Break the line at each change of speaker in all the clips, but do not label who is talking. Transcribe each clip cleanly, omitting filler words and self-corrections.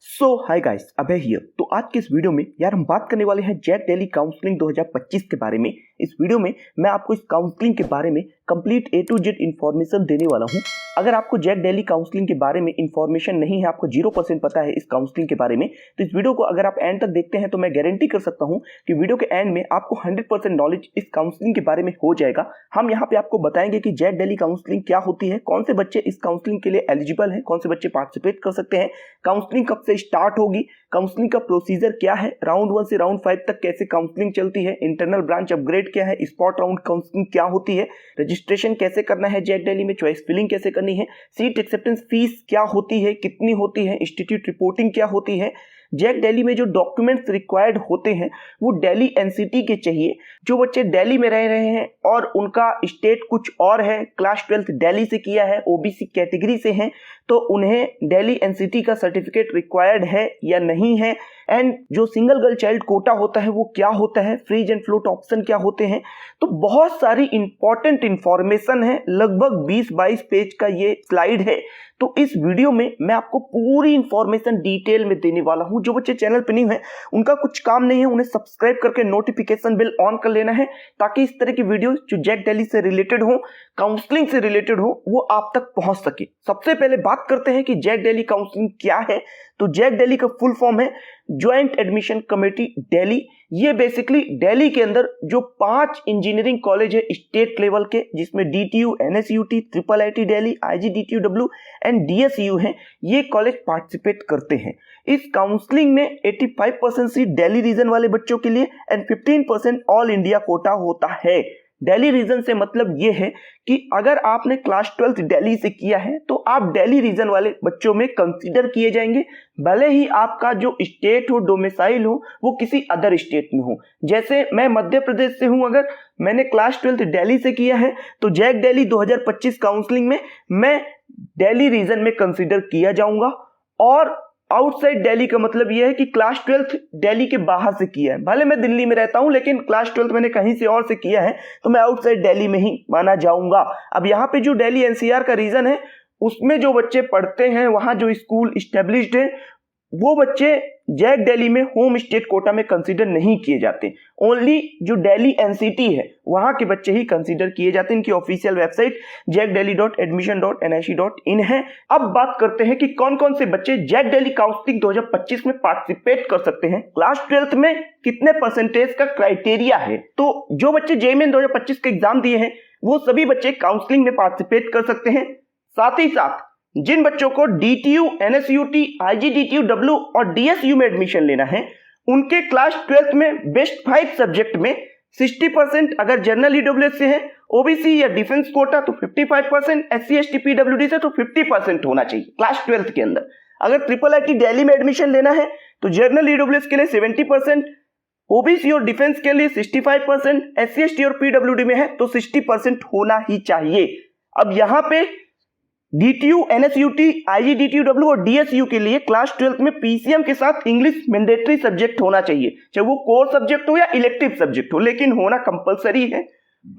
So hi guys, Abhay here. तो आज के इस वीडियो में यार हम बात करने वाले हैं जैक दिल्ली काउंसलिंग 2025 के बारे में। इस वीडियो में मैं आपको इस काउंसलिंग के बारे में complete A to Z information देने वाला हूं। अगर आपको जैक दिल्ली काउंसलिंग के बारे में इन्फॉर्मेशन नहीं है, आपको 0% पता है इस काउंसलिंग के बारे में, तो इस वीडियो को अगर आप एंड तक देखते हैं तो मैं गारंटी कर सकता हूं कि वीडियो के एंड में आपको 100% नॉलेज इस काउंसलिंग के बारे में हो जाएगा। हम यहाँ पे आपको बताएंगे कि जैक दिल्ली काउंसलिंग क्या होती है, कौन से बच्चे इस काउंसलिंग के लिए एलिजिबल हैं, कौन से बच्चे पार्टिसिपेट कर सकते हैं, काउंसलिंग कब से स्टार्ट होगी, काउंसलिंग का प्रोसीजर क्या है, राउंड 1 से राउंड 5 तक कैसे काउंसलिंग चलती है, इंटरनल ब्रांच अपग्रेड क्या है, स्पॉट राउंड काउंसलिंग क्या होती है, रजिस्ट्रेशन कैसे करना है जैक दिल्ली में, चॉइस फिलिंग कैसे करनी है, सीट एक्सेप्टेंस फीस क्या होती है, कितनी होती है, इंस्टीट्यूट रिपोर्टिंग क्या होती है, जैक दिल्ली में जो डॉक्यूमेंट्स रिक्वायर्ड होते हैं वो दिल्ली एनसीटी के चाहिए। जो बच्चे दिल्ली में रह रहे हैं और उनका स्टेट कुछ और है, क्लास 12 दिल्ली से किया है, ओबीसी कैटेगरी से हैं, तो उन्हें दिल्ली एनसीटी का सर्टिफिकेट रिक्वायर्ड है या नहीं है, एंड जो सिंगल गर्ल चाइल्ड कोटा होता है वो क्या होता है, फ्रीज एंड फ्लोट ऑप्शन क्या होते हैं। तो बहुत सारी इंपॉर्टेंट इंफॉर्मेशन है, लगभग 20-22 पेज का ये स्लाइड है। तो इस वीडियो में मैं आपको पूरी इंफॉर्मेशन डिटेल में देने वाला हूं। जो बच्चे चैनल पर नहीं है उनका कुछ काम नहीं है, उन्हें सब्सक्राइब करके नोटिफिकेशन बेल ऑन कर लेना है ताकि इस तरह की वीडियो जो जैक दिल्ली से रिलेटेड हो, काउंसलिंग से रिलेटेड हो, वो आप तक पहुंच सके। सबसे पहले बात करते हैं कि जैक दिल्ली काउंसलिंग क्या है। तो जैक दिल्ली का फुल फॉर्म है ज्वाइंट एडमिशन कमेटी दिल्ली। ये बेसिकली दिल्ली के अंदर जो 5 इंजीनियरिंग कॉलेज है स्टेट लेवल के, जिसमें DTU, NSUT, IIIT Delhi, IGDTUW and DSU हैं, ये कॉलेज पार्टिसिपेट करते हैं। इस काउंसलिंग में 85% सीट दिल्ली रीजन वाले बच्चों के लिए एंड 15% ऑल इंडिया कोटा होता है। दिल्ली रीजन से मतलब ये है कि अगर आपने क्लास 12 दिल्ली से किया है तो आप दिल्ली रीजन वाले बच्चों में कंसीडर किए जाएंगे, भले ही आपका जो स्टेट हो, डोमिसाइल हो, वो किसी अदर स्टेट में हो। जैसे मैं मध्य प्रदेश से हूं, अगर मैंने क्लास 12 दिल्ली से किया है तो जैक दिल्ली 2025 काउंसलिंग में मैं दिल्ली रीजन में कंसीडर किया जाऊंगा। और आउटसाइड दिल्ली का मतलब यह है कि क्लास 12 दिल्ली के बाहर से किया है, भले मैं दिल्ली में रहता हूं लेकिन क्लास 12 मैंने कहीं से और से किया है तो मैं आउटसाइड दिल्ली में ही माना जाऊंगा। अब यहाँ पे जो दिल्ली NCR का रीजन है उसमें जो बच्चे पढ़ते हैं, वहां जो स्कूल इस्टेब्लिश्ड है, वो बच्चे जैक दिल्ली में होम स्टेट कोटा में कंसीडर नहीं किए जाते। ओनली जो दिल्ली NCT है वहां के बच्चे ही कंसीडर किए जाते हैं। इनकी ऑफिशियल वेबसाइट jakdelhi.admission.nic.in है। अब बात करते हैं कि कौन कौन से बच्चे जैक दिल्ली काउंसलिंग 2025 में पार्टिसिपेट कर सकते हैं, क्लास 12 में कितने परसेंटेज का क्राइटेरिया है। तो जो बच्चे JEE 2025 का एग्जाम दिए हैं वो सभी बच्चे काउंसलिंग में पार्टिसिपेट कर सकते हैं। साथ ही साथ जिन बच्चों को DTU, NSUT, IGDTUW और DSU में एडमिशन लेना है, उनके क्लास 12 में बेस्ट 5 सब्जेक्ट में 60% अगर जनरल EWS से है, OBC या डिफेंस कोटा तो 55%, SC ST PWD से तो 50% होना चाहिए क्लास 12 के अंदर। अगर IIIT दिल्ली में एडमिशन लेना है तो जनरल EWS के लिए 70%, OBC और डिफेंस के लिए 65%, SC ST और PWD में है तो 60% होना ही चाहिए। अब यहाँ पे DTU, NSUT, IGDTUW और DSU के लिए क्लास 12 में PCM के साथ इंग्लिश मैंडेटरी सब्जेक्ट होना चाहिए, चाहे वो कोर सब्जेक्ट हो या इलेक्टिव सब्जेक्ट हो, लेकिन होना कंपलसरी है।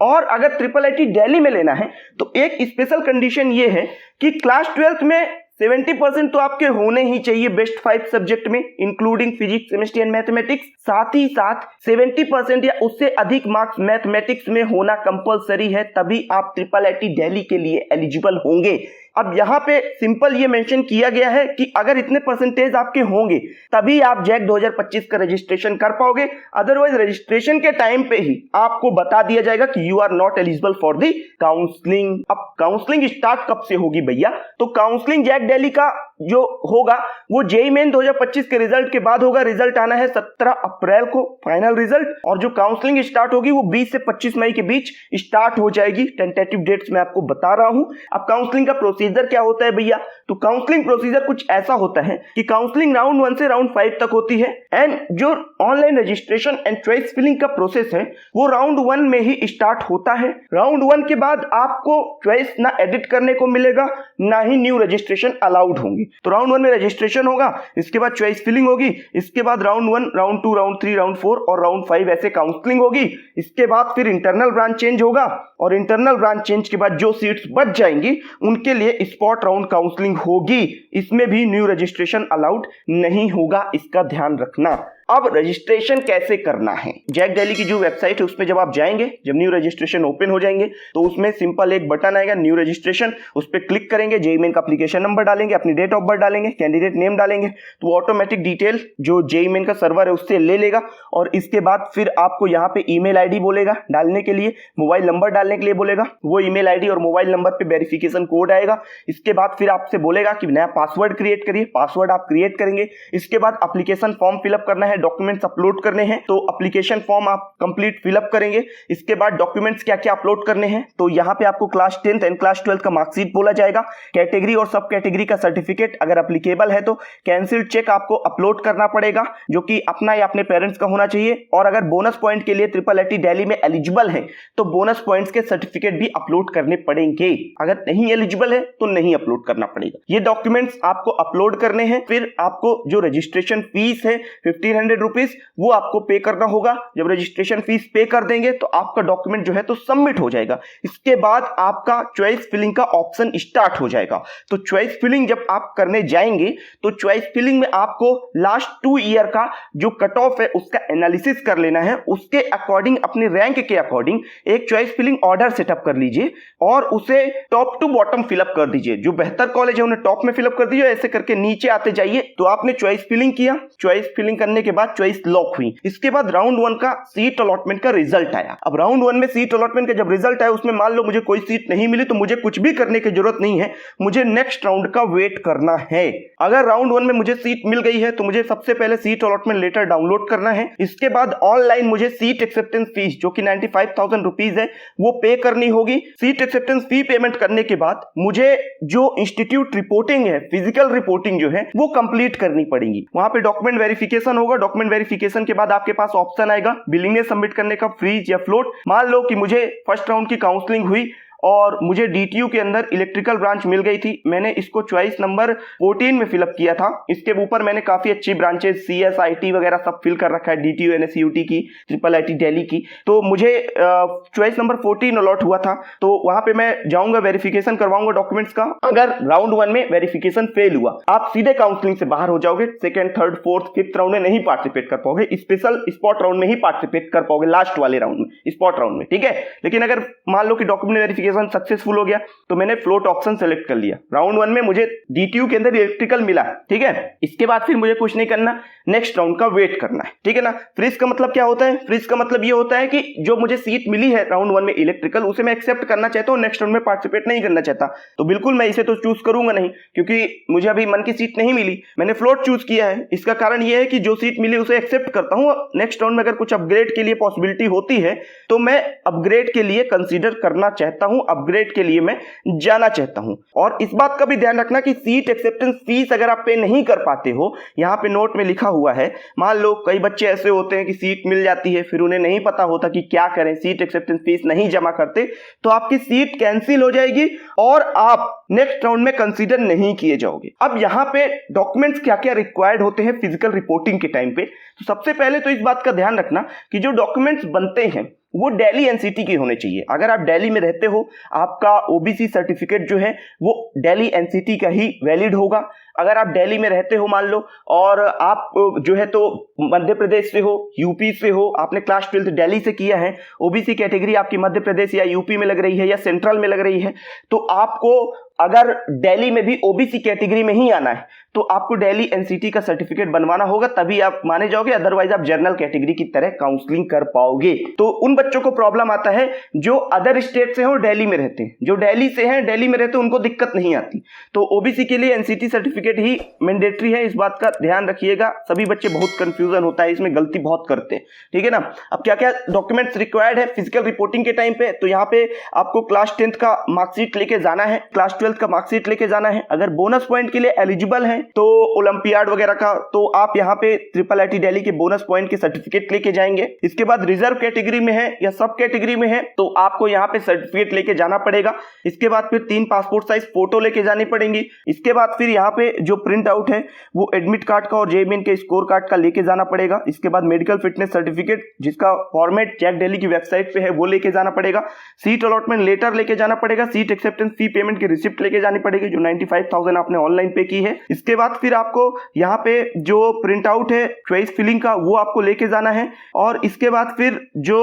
और अगर IIIT दिल्ली में लेना है तो एक स्पेशल कंडीशन ये है कि क्लास 12 में 70% तो आपके होने ही चाहिए बेस्ट 5 सब्जेक्ट में, including physics, chemistry and mathematics. साथ ही साथ 70% या उससे अधिक मार्क्स मैथमेटिक्स में होना कंपलसरी है, तभी आप IIIT दिल्ली के लिए एलिजिबल होंगे। अब यहाँ पे सिंपल ये मेंशन किया गया है कि अगर इतने परसेंटेज आपके होंगे तभी आप जैक 2025 का रजिस्ट्रेशन कर पाओगे, अदरवाइज रजिस्ट्रेशन के टाइम पे ही आपको बता दिया जाएगा कि you are not eligible for the counselling. अब काउंसलिंग स्टार्ट कब से होगी भैया? तो काउंसलिंग जैक दिल्ली का जो होगा वो JEE 2025 के रिजल्ट के बाद होगा। रिजल्ट आना है 17 अप्रैल को, फाइनल रिजल्ट, और जो काउंसलिंग स्टार्ट होगी वो 20 से 25 मई के बीच स्टार्ट हो जाएगी। टेंटेटिव डेट्स मैं आपको बता रहा हूं। अब काउंसलिंग का प्रोसीजर क्या होता है भैया? तो काउंसलिंग प्रोसीजर कुछ ऐसा होता है कि काउंसलिंग राउंड 1 से राउंड 5 तक होती है, एंड जो online registration and choice filling का प्रोसेस है वो राउंड 1 में ही स्टार्ट होता है। राउंड 1 के बाद आपको चॉइस ना एडिट करने को मिलेगा, ना ही न्यू रजिस्ट्रेशन अलाउड होंगी। तो राउंड 1 में रजिस्ट्रेशन होगा, इसके बाद चॉइस फिलिंग होगी, इसके बाद राउंड 1, राउंड 2, राउंड 3, राउंड 4 और राउंड 5 ऐसे काउंसलिंग होगी। इसके बाद फिर इंटरनल ब्रांच चेंज होगा और इंटरनल ब्रांच चेंज के बाद जो सीट्स बच जाएंगी उनके लिए स्पॉट राउंड काउंसलिंग होगी। इसमें भी न्यू रजिस्ट्रेशन अलाउड नहीं होगा, इसका ध्यान रखना। अब रजिस्ट्रेशन कैसे करना है? जैक दिल्ली की जो वेबसाइट है उसमें जब आप जाएंगे, जब न्यू रजिस्ट्रेशन ओपन हो जाएंगे तो उसमें सिंपल एक बटन आएगा न्यू रजिस्ट्रेशन, उस पर क्लिक करेंगे, जेईई मेन का एप्लीकेशन नंबर डालेंगे, अपनी डेट ऑफ बर्थ डालेंगे, कैंडिडेट नेम डालेंगे, तो ऑटोमेटिक डिटेल जो जेईई मेन का सर्वर है उससे ले लेगा और इसके बाद फिर आपको यहाँ पे ईमेल आईडी बोलेगा डालने के लिए, मोबाइल नंबर डालने के लिए बोलेगा, वो ईमेल आईडी और मोबाइल नंबर पे वेरिफिकेशन कोड आएगा। इसके बाद फिर आपसे बोलेगा कि नया पासवर्ड क्रिएट करिए, पासवर्ड आप क्रिएट करेंगे। इसके बाद एप्लीकेशन फॉर्म फिलअप करना है, डॉक्यूमेंट्स अपलोड करने हैं, तो एप्लीकेशन फॉर्म आप कंप्लीट फिलअप करेंगे। इसके बाद डॉक्यूमेंट्स क्या क्या अपलोड करने हैं, तो यहाँ पे आपको class 10th and class 12th का मार्कशीट बोला जाएगा, कैटेगरी और सब कैटेगरी का सर्टिफिकेट अगर एप्लीकेबल है तो, कैंसिल्ड चेक आपको अपलोड करना पड़ेगा जो कि अपना या अपने पेरेंट्स का होना चाहिए, और अगर बोनस पॉइंट के लिए IIIT दिल्ली में एलिजिबल है तो बोनस पॉइंट्स के सर्टिफिकेट भी अपलोड करने पड़ेंगे, अगर नहीं एलिजिबल है तो नहीं अपलोड करना पड़ेगा। ये डॉक्यूमेंट्स आपको अपलोड करने हैं। फिर आपको जो रजिस्ट्रेशन फीस है 1500 रुपीज वो आपको पे करना होगा। जब रजिस्ट्रेशन फीस पे कर देंगे तो आपका डॉक्यूमेंट जो है तो सबमिट हो जाएगा। इसके बाद आपका चॉइस फिलिंग का ऑप्शन स्टार्ट हो जाएगा। तो चॉइस फिलिंग जब आप करने जाएंगे तो चॉइस फिलिंग में आपको लास्ट 2 ईयर का जो कट ऑफ है उसका एनालिसिस कर लेना है, उसके अकॉर्डिंग अपने रैंक के अकॉर्डिंग एक चॉइस फिलिंग ऑर्डर सेटअप कर लीजिए और उसे टॉप टू बॉटम फिलअप कर दीजिए। जो बेहतर कॉलेज है उन्हें टॉप में फिलअप कर दीजिए, ऐसे करके नीचे आते जाइए। तो आपने चॉइस फिलिंग किया, चॉइस फिलिंग करने के बाद चॉइस लॉक हुई। इसके बाद राउंड 1 का सीट अलॉटमेंट का रिजल्ट आया। अब राउंड 1 में सीट अलॉटमेंट का जब रिजल्ट आया उसमें मान लो मुझे कोई सीट नहीं मिली तो मुझे कुछ भी करने की जरूरत नहीं है, मुझे नेक्स्ट राउंड का वेट करना है। अगर राउंड 1 में मुझे सीट मिल गई है तो मुझे सबसे पहले सीट अलॉटमेंट लेटर डाउनलोड करना है। इसके बाद ऑनलाइन मुझे सीट एक्सेप्टेंस फीस जो कि 95,000 रुपीज है वो पे करनी होगी। सीट एक्सेप्टेंस फी पेमेंट करने के बाद मुझे जो इंस्टीट्यूट रिपोर्टिंग है, फिजिकल रिपोर्टिंग जो है वो कंप्लीट करनी पड़ेगी। वहां पे डॉक्यूमेंट वेरिफिकेशन होगा। डॉक्यूमेंट वेरिफिकेशन के बाद आपके पास ऑप्शन आएगा बिलिंग सबमिट करने का, फ्रीज या फ्लोट। मान लो कि मुझे फर्स्ट राउंड की काउंसलिंग हुई और मुझे डीटीयू के अंदर इलेक्ट्रिकल ब्रांच मिल गई थी, मैंने इसको चॉइस नंबर 14 में फिलअप किया था। इसके ऊपर मैंने काफी अच्छी ब्रांचेस CS IT वगैरह सब फिल कर रखा है, डीटीयू NSUT की, IIIT दिल्ली की। तो मुझे चॉइस नंबर 14 अलॉट हुआ था, तो वहां पे मैं जाऊंगा, वेरिफिकेशन करवाऊंगा डॉक्यूमेंट्स का। अगर राउंड 1 में वेरिफिकेशन फेल हुआ आप सीधे काउंसलिंग से बाहर हो जाओगे, 2nd, 3rd, 4th, 5th round में नहीं पार्टिसिपेट कर पाओगे, स्पेशल स्पॉट राउंड में ही पार्टिसिपेट कर पाओगे, लास्ट वाले राउंड में, स्पॉट राउंड में, ठीक है। लेकिन अगर मान लो कि डॉक्यूमेंट वेरिफिकेशन सक्सेसफुल हो गया तो मैंने फ्लोट ऑप्शन सेलेक्ट कर लिया। राउंड 1 में मुझे डीटीयू के अंदर इलेक्ट्रिकल मिला, ठीक है। इसके बाद फिर मुझे कुछ नहीं करना, नेक्स्ट राउंड का वेट करना है, ठीक है ना। फ्रीज का मतलब क्या होता है? फ्रीज का मतलब ये होता है कि जो मुझे सीट मिली है राउंड 1 में इलेक्ट्रिकल, उसे मैं एक्सेप्ट करना चाहता हूं, नेक्स्ट राउंड में पार्टिसिपेट नहीं करना चाहता, तो बिल्कुल मैं इसे तो चूज करूंगा नहीं, क्योंकि मुझे अभी मन की सीट नहीं मिली, मैंने फ्लोट चूज किया है। इसका कारण यह है कि जो सीट मिली उसे एक्सेप्ट करता हूं, नेक्स्ट राउंड में अगर कुछ अपग्रेड के लिए पॉसिबिलिटी होती है तो मैं अपग्रेड के लिए कंसीडर करना चाहता हूं, अपग्रेड के लिए मैं जाना चाहता हूं। और इस बात का भी ध्यान रखना कि सीट एक्सेप्टेंस फीस अगर आप पे नहीं कर पाते हो, यहां पे नोट में लिखा हुआ है, मान लो कई बच्चे ऐसे होते हैं कि सीट मिल जाती है फिर उन्हें नहीं पता होता कि क्या करें, सीट एक्सेप्टेंस फीस नहीं जमा करते तो आपकी सीट कैंसिल हो जाएगी और आप नेक्स्ट राउंड में कंसीडर नहीं किए जाओगे। अब यहां पे डॉक्यूमेंट्स क्या क्या रिक्वायर्ड होते हैं फिजिकल रिपोर्टिंग के टाइम पे, तो सबसे पहले तो इस बात का ध्यान रखना कि जो डॉक्यूमेंट्स बनते हैं वो दिल्ली एनसीटी के होने चाहिए। अगर आप दिल्ली में रहते हो आपका ओबीसी सर्टिफिकेट जो है वो दिल्ली एनसीटी का ही वैलिड होगा। अगर आप दिल्ली में रहते हो मान लो और आप जो है तो मध्य प्रदेश से हो, यूपी से हो, आपने क्लास 12th दिल्ली से किया है, ओबीसी कैटेगरी आपकी मध्य प्रदेश या यूपी में लग रही है या सेंट्रल में लग रही है, तो आपको अगर दिल्ली में भी ओबीसी कैटेगरी में ही आना है तो आपको दिल्ली एनसीटी का सर्टिफिकेट बनवाना होगा, तभी आप माने जाओगे, अदरवाइज आप जनरल कैटेगरी की तरह काउंसलिंग कर पाओगे। तो उन बच्चों को प्रॉब्लम आता है जो अदर स्टेट से हैं और दिल्ली में रहते हैं, जो दिल्ली से हैं दिल्ली में रहते हैं उनको दिक्कत नहीं आती। तो ओबीसी के लिए एनसीटी सर्टिफिकेट ही मैंडेटरी है, इस बात का ध्यान रखिएगा। सभी बच्चे बहुत कंफ्यूजन होता है, इसमें गलती बहुत करते हैं, ठीक है ना। अब क्या क्या डॉक्यूमेंट्स रिक्वायर्ड है फिजिकल रिपोर्टिंग के टाइम पे, तो यहाँ पे आपको क्लास 10th का मार्कशीट लेके जाना है, क्लास 12th का मार्कशीट लेके जाना है। अगर बोनस पॉइंट के लिए एलिजिबल है तो ओलंपियाड वगैरह का, तो आप यहाँ पे IIIT दिल्ली के बोनस पॉइंट के सर्टिफिकेट लेके जाएंगे। इसके बाद रिजर्व कैटेगरी में है या सब कैटेगरी में है तो आपको यहाँ पे सर्टिफिकेट लेके जाना पड़ेगा। इसके बाद फिर 3 पासपोर्ट साइज फोटो लेके जानी पड़ेंगी। इसके बाद फिर यहाँ पे जो प्रिंट आउट है वो एडमिट कार्ड का और जेईई के स्कोर कार्ड का लेके जाना पड़ेगा। इसके बाद मेडिकल फिटनेस सर्टिफिकेट जिसका फॉर्मेट जैक दिल्ली की वेबसाइट पे है वो लेके जाना पड़ेगा। सीट अलॉटमेंट लेटर लेके जाना पड़ेगा। सीट एक्सेप्टेंस फी पेमेंट की रिसिप्ट लेके जानी पड़ेगी जो 95,000 आपने ऑनलाइन पे की है। इसके बाद फिर आपको यहाँ पे जो प्रिंट आउट है चॉइस फिलिंग का वो आपको लेके जाना है। और इसके बाद फिर जो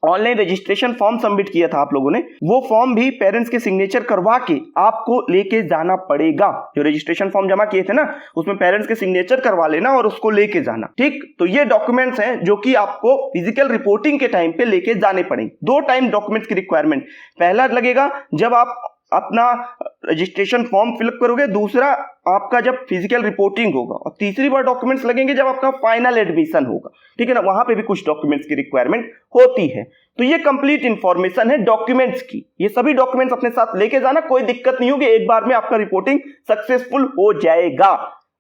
ऑनलाइन रजिस्ट्रेशन फॉर्म सबमिट किया था आप लोगों ने वो फॉर्म भी पेरेंट्स के सिग्नेचर करवा के आपको लेके जाना पड़ेगा। जो रजिस्ट्रेशन फॉर्म जमा किए थे ना उसमें पेरेंट्स के सिग्नेचर करवा लेना और उसको लेके जाना। ठीक, तो ये डॉक्यूमेंट्स हैं जो कि आपको फिजिकल रिपोर्टिंग के टाइम पे लेके जाने पड़ेंगे। 2 टाइम डॉक्यूमेंट्स की रिक्वायरमेंट, पहला लगेगा जब आप अपना रजिस्ट्रेशन फॉर्म फिलअप करोगे, दूसरा आपका जब फिजिकल रिपोर्टिंग होगा, और तीसरी बार डॉक्यूमेंट्स लगेंगे जब आपका फाइनल एडमिशन होगा। ठीक है ना, वहां पे भी कुछ डॉक्यूमेंट्स की रिक्वायरमेंट होती है। तो ये कंप्लीट इंफॉर्मेशन है डॉक्यूमेंट्स की। ये सभी डॉक्यूमेंट्स अपने साथ लेके जाना, कोई दिक्कत नहीं होगी, एक बार में आपका रिपोर्टिंग सक्सेसफुल हो जाएगा।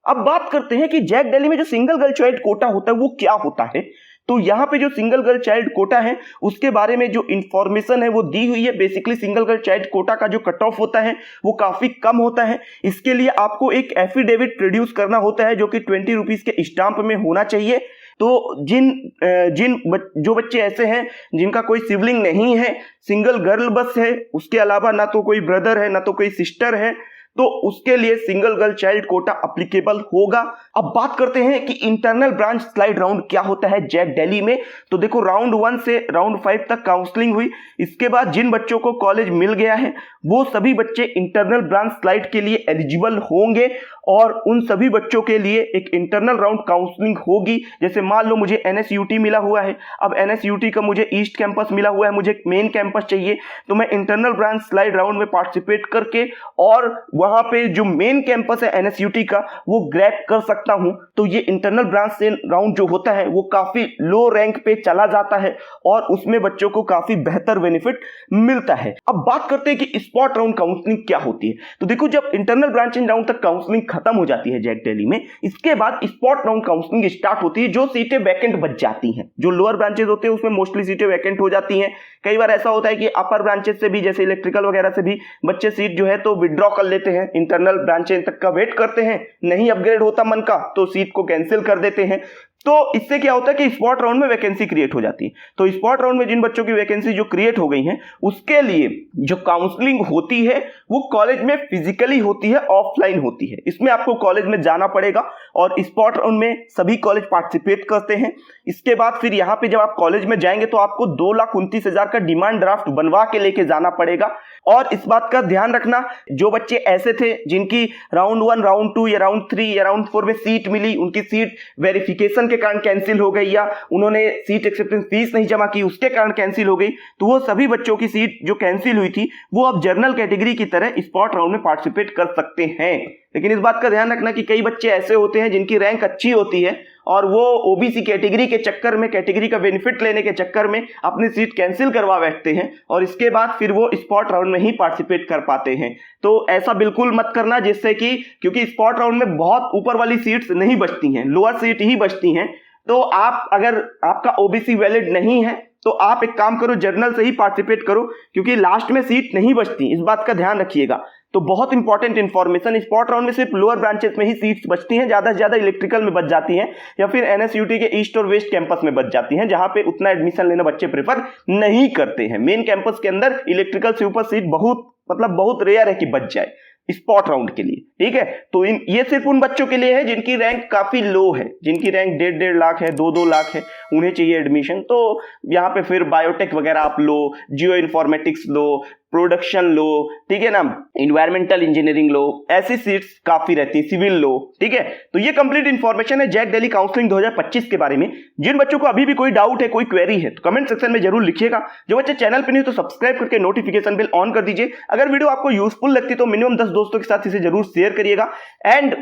अब बात करते हैं कि जैक दिल्ली में जो सिंगल गर्ल चाइल्ड कोटा होता है वो क्या होता है। तो यहाँ पे जो सिंगल गर्ल चाइल्ड कोटा है उसके बारे में जो इंफॉर्मेशन है वो दी हुई है। Basically single girl child quota का जो कट ऑफ होता है वो काफी कम होता है। इसके लिए आपको एक एफिडेविट प्रोड्यूस करना होता है जो कि 20 रुपीज के स्टाम्प में होना चाहिए। तो जो बच्चे ऐसे हैं जिनका कोई सिबलिंग नहीं है, सिंगल गर्ल बस है, उसके अलावा ना तो कोई ब्रदर है ना तो कोई सिस्टर है, तो उसके लिए single girl child quota applicable होगा। अब बात करते हैं कि इंटरनल ब्रांच स्लाइड राउंड क्या होता है जैक दिल्ली में। तो देखो, राउंड 1 से राउंड 5 तक काउंसलिंग हुई। इसके बाद जिन बच्चों को कॉलेज मिल गया है वो सभी बच्चे इंटरनल ब्रांच स्लाइड के लिए एलिजिबल होंगे और उन सभी बच्चों के लिए एक इंटरनल राउंड काउंसलिंग होगी। जैसे मान लो मुझे NSUT मिला हुआ है, अब NSUT का मुझे ईस्ट कैंपस मिला हुआ है, मुझे मेन कैंपस चाहिए, तो मैं इंटरनल ब्रांच स्लाइड राउंड में पार्टिसिपेट करके और वहां पे जो मेन कैंपस है NSUT का वो ग्रैब कर सकता हूं। तो ये इंटरनल ब्रांच से राउंड जो होता है वो काफी लो रैंक पे चला जाता है और उसमें बच्चों को काफी बेहतर बेनिफिट मिलता है। अब बात करते हैं कि स्पॉट राउंड काउंसलिंग क्या होती है। तो देखो, जब इंटरनल ब्रांच राउंड तक काउंसलिंग खत्म हो जाती है जैक दिल्ली में, इसके बाद स्पॉट राउंड काउंसलिंग स्टार्ट होती है। जो सीटें वैकेंट बच जाती हैं, जो लोअर ब्रांचेस होते हैं उसमें मोस्टली सीटें वैकेंट हो जाती हैं। कई बार ऐसा होता है कि अपर ब्रांचेस से भी, जैसे इलेक्ट्रिकल वगैरह से भी बच्चे सीट जो है तो विड्रॉ कर लेते हैं, इंटरनल ब्रांचेस तक का वेट करते हैं, नहीं अपग्रेड होता मन का तो सीट को कैंसिल कर देते हैं। तो इससे क्या होता है कि स्पॉट राउंड में वैकेंसी क्रिएट हो जाती है। तो स्पॉट राउंड में जिन बच्चों की वैकेंसी जो क्रिएट हो गई है उसके लिए जो काउंसलिंग होती है वो कॉलेज में फिजिकली होती है, ऑफलाइन होती है। इसमें आपको कॉलेज में जाना पड़ेगा और स्पॉट राउंड में सभी कॉलेज पार्टिसिपेट करते हैं। इसके बाद फिर यहाँ पे जब आप कॉलेज में जाएंगे तो आपको 2,29,000 का डिमांड ड्राफ्ट बनवा के लेके जाना पड़ेगा। और इस बात का ध्यान रखना, जो बच्चे ऐसे थे जिनकी राउंड 1, राउंड 2 या राउंड 3 या राउंड 4 में सीट मिली, उनकी सीट वेरिफिकेशन के कारण कैंसिल हो गई या उन्होंने सीट एक्सेप्टेंस फीस नहीं जमा की उसके कारण कैंसिल हो गई, तो वो सभी बच्चों की सीट जो कैंसिल हुई थी वो अब जनरल कैटेगरी की तरह स्पॉट राउंड में पार्टिसिपेट कर सकते हैं। लेकिन इस बात का ध्यान रखना कि कई बच्चे ऐसे होते हैं जिनकी रैंक अच्छी होती है और वो ओबीसी कैटेगरी के चक्कर में, कैटेगरी का बेनिफिट लेने के चक्कर में अपनी सीट कैंसिल करवा बैठते हैं और इसके बाद फिर वो स्पॉट राउंड में ही पार्टिसिपेट कर पाते हैं। तो ऐसा बिल्कुल मत करना, जिससे कि क्योंकि स्पॉट राउंड में बहुत ऊपर वाली सीट्स नहीं बचती हैं, लोअर सीट ही बचती हैं। तो आप, अगर आपका ओबीसी वैलिड नहीं है तो आप एक काम करो, जर्नल से ही पार्टिसिपेट करो, क्योंकि लास्ट में सीट नहीं बचती, इस बात का ध्यान रखिएगा। तो बहुत इंपॉर्टेंट इन्फॉर्मेशन, स्पॉट राउंड में सिर्फ लोअर ब्रांचेस में ही सीट्स बचती हैं, ज्यादा से ज्यादा इलेक्ट्रिकल में बच जाती हैं या फिर NSUT के ईस्ट और वेस्ट कैंपस में बच जाती हैं, जहां पे उतना एडमिशन लेना बच्चे प्रेफर नहीं करते हैं। मेन कैंपस के अंदर इलेक्ट्रिकल से ऊपर सीट बहुत रेयर है कि बच जाए स्पॉट राउंड के लिए। ठीक है, तो ये सिर्फ उन बच्चों के लिए है जिनकी रैंक काफी लो है, जिनकी रैंक 1.5 लाख है, 2 लाख है, उन्हें चाहिए एडमिशन। तो यहाँ पे फिर बायोटेक वगैरह आप लो, जियो इन्फॉर्मेटिक्स लो, प्रोडक्शन लो, ठीक है ना, इन्वायरमेंटल इंजीनियरिंग लो, ऐसी सीट्स काफी रहती है, सिविल लो। ठीक है, तो ये कंप्लीट इंफॉर्मेशन है जैक दिल्ली काउंसलिंग 2025 के बारे में। जिन बच्चों को अभी भी कोई डाउट है, कोई क्वेरी है, तो कमेंट सेक्शन में जरूर लिखिएगा। जो बच्चे चैनल पे नहीं तो सब्सक्राइब करके नोटिफिकेशन बेल ऑन कर दीजिए। अगर वीडियो आपको यूजफुल लगती तो मिनिमम 10 दोस्तों के साथ इसे जरूर शेयर करिएगा। एंड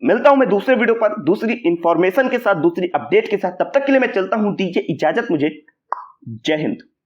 मिलता हूं मैं दूसरे वीडियो पर दूसरी इंफॉर्मेशन के साथ, दूसरी अपडेट के साथ। तब तक के लिए मैं चलता हूं, दीजिए इजाजत मुझे। जय हिंद।